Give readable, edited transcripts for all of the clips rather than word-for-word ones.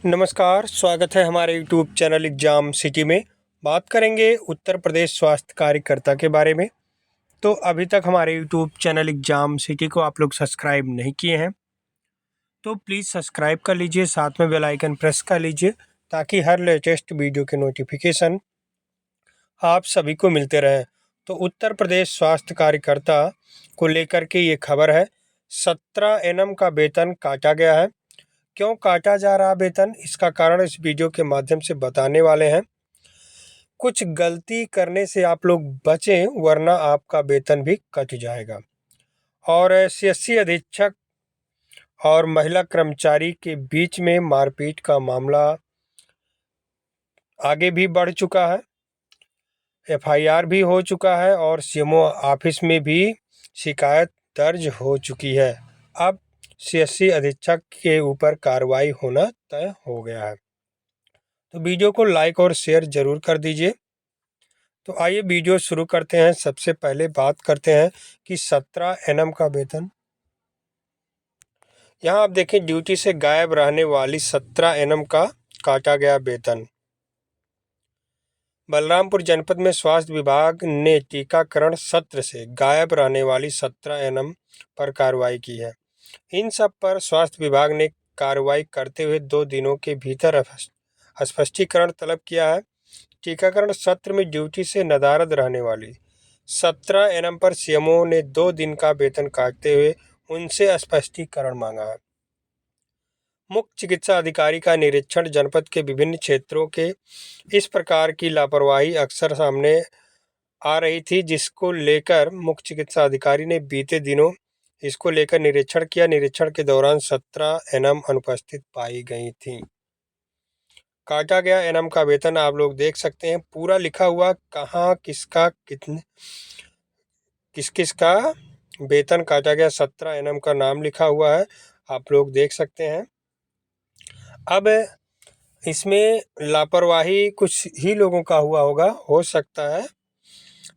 नमस्कार, स्वागत है हमारे यूट्यूब चैनल एग्ज़ाम सिटी में। बात करेंगे उत्तर प्रदेश स्वास्थ्य कार्यकर्ता के बारे में। तो अभी तक हमारे यूट्यूब चैनल एग्ज़ाम सिटी को आप लोग सब्सक्राइब नहीं किए हैं तो प्लीज़ सब्सक्राइब कर लीजिए, साथ में बेल आइकन प्रेस कर लीजिए ताकि हर लेटेस्ट वीडियो के नोटिफिकेशन आप सभी को मिलते रहें। तो उत्तर प्रदेश स्वास्थ्य कार्यकर्ता को लेकर के ये खबर है। 17 एनएम का वेतन काटा गया है। क्यों काटा जा रहा वेतन, इसका कारण इस वीडियो के माध्यम से बताने वाले हैं। कुछ गलती करने से आप लोग बचें, वरना आपका वेतन भी कट जाएगा। और सीएससी अधीक्षक और महिला कर्मचारी के बीच में मारपीट का मामला आगे भी बढ़ चुका है। एफआईआर भी हो चुका है और सीएमओ ऑफिस में भी शिकायत दर्ज हो चुकी है। अब सीएससी अधीक्षक के ऊपर कार्रवाई होना तय हो गया है। तो वीडियो को लाइक और शेयर जरूर कर दीजिए। तो आइए वीडियो शुरू करते हैं। सबसे पहले बात करते हैं कि 17 एनएम का वेतन। यहाँ आप देखें, ड्यूटी से गायब रहने वाली 17 एनएम का काटा गया वेतन। बलरामपुर जनपद में स्वास्थ्य विभाग ने टीकाकरण सत्र से गायब रहने वाली 17 एनएम पर कार्रवाई की है। इन सब पर स्वास्थ्य विभाग ने कार्रवाई करते हुए 2 दिनों के भीतर स्पष्टीकरण तलब किया है। टीकाकरण सत्र में ड्यूटी से नदारद रहने वाली 17 एनएम पर सीएमओ ने 2 दिन का वेतन काटते हुए उनसे स्पष्टीकरण मांगा है। मुख्य चिकित्सा अधिकारी का निरीक्षण जनपद के विभिन्न क्षेत्रों के इस प्रकार की लापरवाही अक्सर सामने आ रही थी, जिसको लेकर मुख्य चिकित्सा अधिकारी ने बीते दिनों इसको लेकर निरीक्षण किया। निरीक्षण के दौरान 17 एनएम अनुपस्थित पाई गई थी। काटा गया एनएम का वेतन आप लोग देख सकते हैं, पूरा लिखा हुआ कहाँ किसका कितने किस किस का वेतन काटा गया। 17 एनएम का नाम लिखा हुआ है, आप लोग देख सकते हैं। अब इसमें लापरवाही कुछ ही लोगों का हुआ होगा, हो सकता है,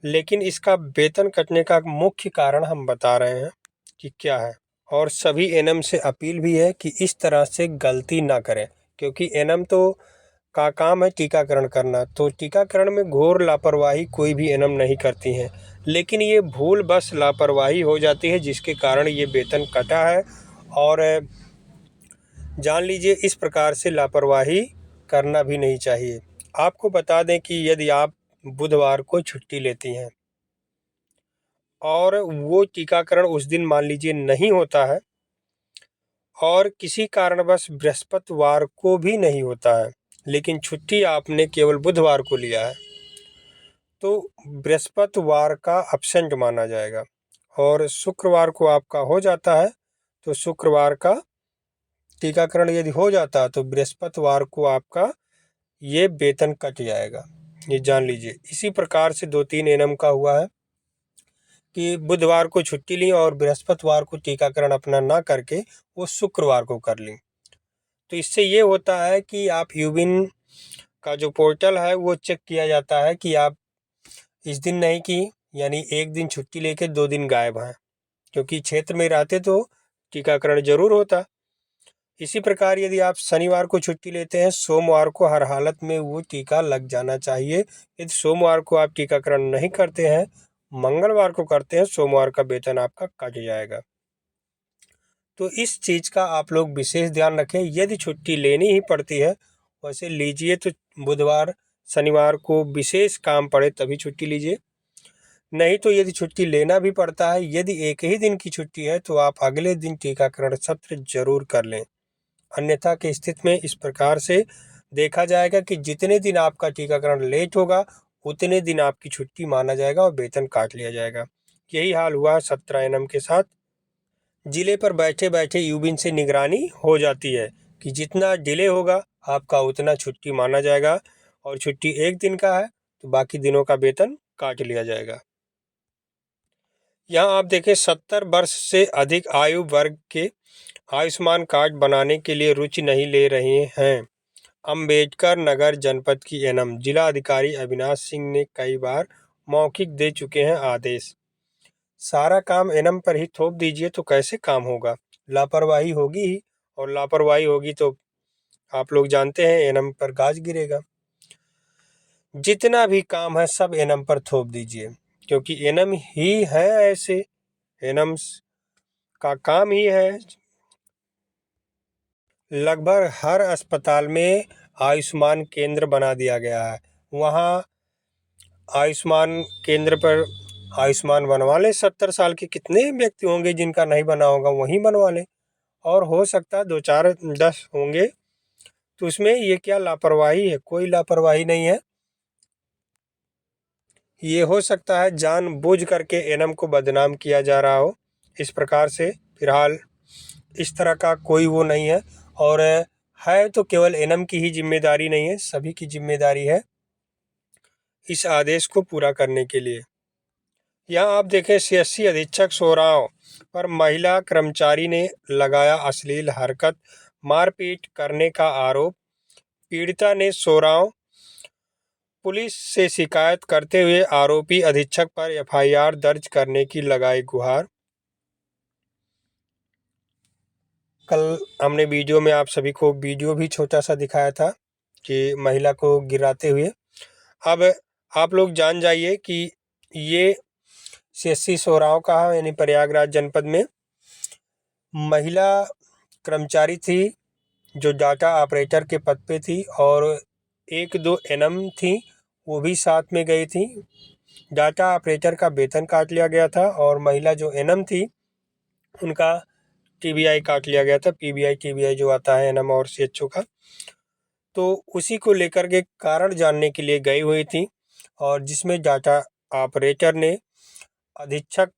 लेकिन इसका वेतन कटने का मुख्य कारण हम बता रहे हैं कि क्या है। और सभी एनएम से अपील भी है कि इस तरह से गलती ना करें, क्योंकि एनएम तो का काम है टीकाकरण करना। तो टीकाकरण में घोर लापरवाही कोई भी एनएम नहीं करती हैं, लेकिन ये भूल बस लापरवाही हो जाती है, जिसके कारण ये वेतन कटा है। और जान लीजिए, इस प्रकार से लापरवाही करना भी नहीं चाहिए। आपको बता दें कि यदि आप बुधवार को छुट्टी लेती हैं और वो टीकाकरण उस दिन मान लीजिए नहीं होता है और किसी कारणवश बृहस्पतिवार को भी नहीं होता है, लेकिन छुट्टी आपने केवल बुधवार को लिया है, तो बृहस्पतिवार का अब्सेंट माना जाएगा। और शुक्रवार को आपका हो जाता है, तो शुक्रवार का टीकाकरण यदि हो जाता है तो बृहस्पतिवार को आपका ये वेतन कट जाएगा, ये जान लीजिए। इसी प्रकार से 2-3 एनएम का हुआ है कि बुधवार को छुट्टी ली और बृहस्पतिवार को टीकाकरण अपना ना करके वो शुक्रवार को कर ली। तो इससे ये होता है कि आप यूबिन का जो पोर्टल है वो चेक किया जाता है कि आप इस दिन नहीं की, यानी एक दिन छुट्टी लेके 2 दिन गायब हैं, क्योंकि क्षेत्र में रहते तो टीकाकरण जरूर होता। इसी प्रकार यदि आप शनिवार को छुट्टी लेते हैं, सोमवार को हर हालत में वो टीका लग जाना चाहिए। यदि सोमवार को आप टीकाकरण नहीं करते हैं, मंगलवार को करते हैं, सोमवार का वेतन आपका कट जाएगा। तो इस चीज़ का आप लोग विशेष ध्यान रखें। यदि छुट्टी लेनी ही पड़ती है, वैसे लीजिए, तो बुधवार शनिवार को विशेष काम पड़े तभी छुट्टी लीजिए, नहीं तो यदि छुट्टी लेना भी पड़ता है, यदि एक ही दिन की छुट्टी है, तो आप अगले दिन टीकाकरण सत्र जरूर कर लें। अन्यथा की स्थिति में इस प्रकार से देखा जाएगा कि जितने दिन आपका टीकाकरण लेट होगा, उतने दिन आपकी छुट्टी माना जाएगा और वेतन काट लिया जाएगा। यही हाल हुआ 17 एनएम के साथ। जिले पर बैठे बैठे यूबिन से निगरानी हो जाती है कि जितना डिले होगा आपका उतना छुट्टी माना जाएगा, और छुट्टी एक दिन का है तो बाकी दिनों का वेतन काट लिया जाएगा। यहाँ आप देखें, 70 वर्ष से अधिक आयु वर्ग के आयुष्मान कार्ड बनाने के लिए रुचि नहीं ले रहे हैं अंबेडकर नगर जनपद की एनएम। जिला अधिकारी अविनाश सिंह ने कई बार मौखिक दे चुके हैं आदेश। सारा काम एनएम पर ही थोप दीजिए तो कैसे काम होगा? लापरवाही होगी ही, और लापरवाही होगी तो आप लोग जानते हैं एनम पर गाज गिरेगा। जितना भी काम है सब एनम पर थोप दीजिए, क्योंकि एनम ही है ऐसे, एनम का काम ही है। लगभग हर अस्पताल में आयुष्मान केंद्र बना दिया गया है। वहाँ आयुष्मान केंद्र पर आयुष्मान बनवा लें। 70 साल के कितने व्यक्ति होंगे जिनका नहीं बना होगा, वहीं बनवा लें। और हो सकता है 2 4 10 होंगे, तो उसमें ये क्या लापरवाही है? कोई लापरवाही नहीं है। ये हो सकता है जानबूझ करके एनम को बदनाम किया जा रहा हो। इस प्रकार से फिलहाल इस तरह का कोई वो नहीं है, और है तो केवल एनम की ही जिम्मेदारी नहीं है, सभी की जिम्मेदारी है इस आदेश को पूरा करने के लिए। यहाँ आप देखें, सीएससी अधीक्षक सोराव पर महिला कर्मचारी ने लगाया अश्लील हरकत, मारपीट करने का आरोप। पीड़िता ने सोराव पुलिस से शिकायत करते हुए आरोपी अधीक्षक पर एफआईआर दर्ज करने की लगाई गुहार। कल हमने वीडियो में आप सभी को वीडियो भी छोटा सा दिखाया था कि महिला को गिराते हुए। अब आप लोग जान जाइए कि ये सीएससी सोराव का, यानी प्रयागराज जनपद में महिला कर्मचारी थी जो डाटा ऑपरेटर के पद पे थी, और 1-2 एनएम थी, वो भी साथ में गई थी। डाटा ऑपरेटर का वेतन काट लिया गया था, और महिला जो एनएम थी उनका टीबीआई काट लिया गया था। पीबीआई टीबीआई जो आता है एनएम और सीएचओ का, तो उसी को लेकर के कारण जानने के लिए गई हुई थी, और जिसमें डाटा ऑपरेटर ने, अधीक्षक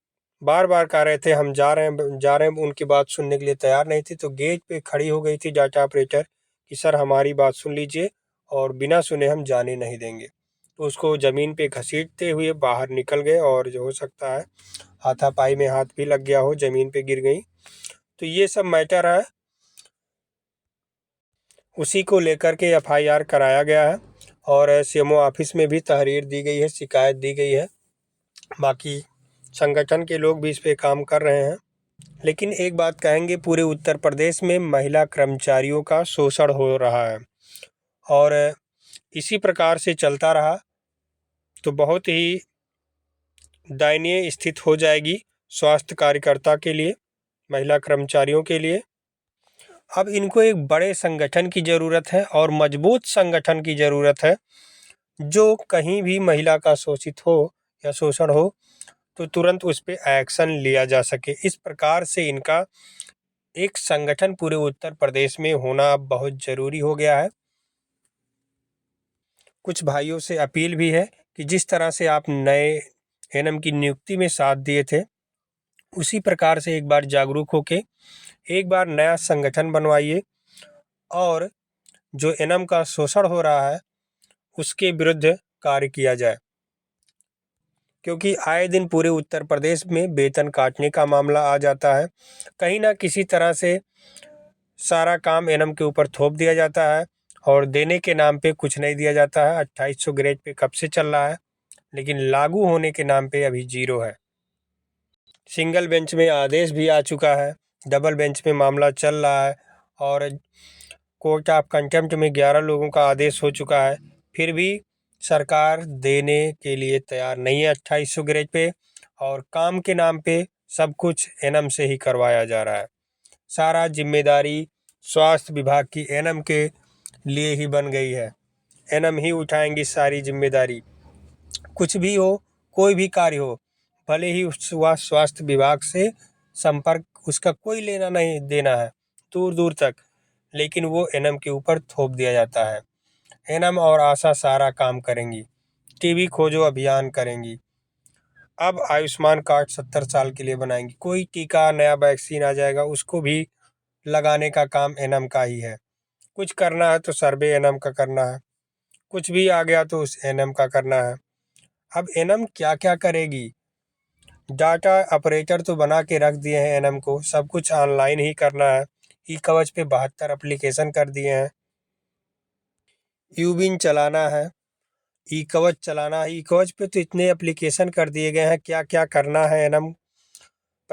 बार बार कह रहे थे हम जा रहे हैं, उनकी बात सुनने के लिए तैयार नहीं थी, तो गेट पे खड़ी हो गई थी डाटा ऑपरेटर कि सर हमारी बात सुन लीजिए, और बिना सुने हम जाने नहीं देंगे। तो उसको ज़मीन पे घसीटते हुए बाहर निकल गए, और जो हो सकता है हाथापाई में हाथ भी लग गया हो, ज़मीन पे गिर गई। तो ये सब मैटर है, उसी को लेकर के एफआईआर कराया गया है, और सीएमओ ऑफिस में भी तहरीर दी गई है, शिकायत दी गई है। बाकी संगठन के लोग भी इस पे काम कर रहे हैं। लेकिन एक बात कहेंगे, पूरे उत्तर प्रदेश में महिला कर्मचारियों का शोषण हो रहा है, और इसी प्रकार से चलता रहा तो बहुत ही दयनीय स्थिति हो जाएगी स्वास्थ्य कार्यकर्ता के लिए, महिला कर्मचारियों के लिए। अब इनको एक बड़े संगठन की ज़रूरत है, और मजबूत संगठन की ज़रूरत है, जो कहीं भी महिला का शोषित हो या शोषण हो तो तुरंत उस पे एक्शन लिया जा सके। इस प्रकार से इनका एक संगठन पूरे उत्तर प्रदेश में होना बहुत ज़रूरी हो गया है। कुछ भाइयों से अपील भी है कि जिस तरह से आप नए एनएम की नियुक्ति में साथ दिए थे, उसी प्रकार से एक बार जागरूक होके एक बार नया संगठन बनवाइए, और जो एनएम का शोषण हो रहा है उसके विरुद्ध कार्य किया जाए। क्योंकि आए दिन पूरे उत्तर प्रदेश में वेतन काटने का मामला आ जाता है, कहीं ना किसी तरह से सारा काम एनएम के ऊपर थोप दिया जाता है, और देने के नाम पे कुछ नहीं दिया जाता है। 2800 ग्रेड पे कब से चल रहा है, लेकिन लागू होने के नाम पे अभी 0 है। सिंगल बेंच में आदेश भी आ चुका है, डबल बेंच में मामला चल रहा है, और कोर्ट ऑफ कंटेम्प्ट में 11 लोगों का आदेश हो चुका है। फिर भी सरकार देने के लिए तैयार नहीं है 2800 ग्रेड पे, और काम के नाम पे सब कुछ एनएम से ही करवाया जा रहा है। सारा जिम्मेदारी स्वास्थ्य विभाग की एनएम के लिए ही बन गई है। एनएम ही उठाएंगी सारी जिम्मेदारी, कुछ भी हो, कोई भी कार्य हो, भले ही वह स्वास्थ्य विभाग से संपर्क उसका कोई लेना नहीं देना है दूर दूर तक, लेकिन वो एनएम के ऊपर थोप दिया जाता है। एनएम और आशा सारा काम करेंगी, टीबी खोजो अभियान करेंगी। अब आयुष्मान कार्ड 70 साल के लिए बनाएंगी। कोई टीका नया वैक्सीन आ जाएगा, उसको भी लगाने का काम एनएम का ही है। कुछ करना है तो सर्वे एनएम का करना है, कुछ भी आ गया तो उस एनएम का करना है। अब एनएम क्या क्या करेगी? डाटा ऑपरेटर तो बना के रख दिए हैं एनएम को, सब कुछ ऑनलाइन ही करना है। ई कवच पे 72 एप्लीकेशन कर दिए हैं। यूबिन चलाना है, ई कवच चलाना है। ई कवच पे तो इतने एप्लीकेशन कर दिए गए हैं, क्या क्या करना है एनएम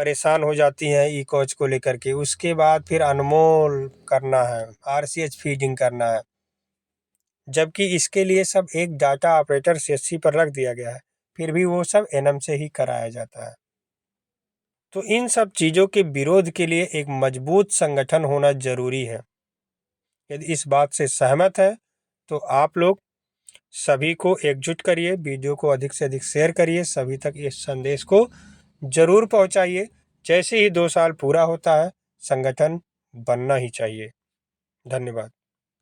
परेशान हो जाती हैं ई कोच को लेकर के। उसके बाद फिर अनमोल करना है, RCH फीडिंग करना है, जबकि इसके लिए सब एक डाटा ऑपरेटर CSC पर रख दिया गया है, फिर भी वो सब NM से ही कराया जाता है। तो इन सब चीज़ों के विरोध के लिए एक मजबूत संगठन होना जरूरी है। यदि इस बात से सहमत है तो आप लोग सभी को एकजुट करिए, वीडियो को अधिक से अधिक शेयर करिए, सभी तक इस संदेश को जरूर पहुंचाइए। जैसे ही 2 साल पूरा होता है, संगठन बनना ही चाहिए। धन्यवाद।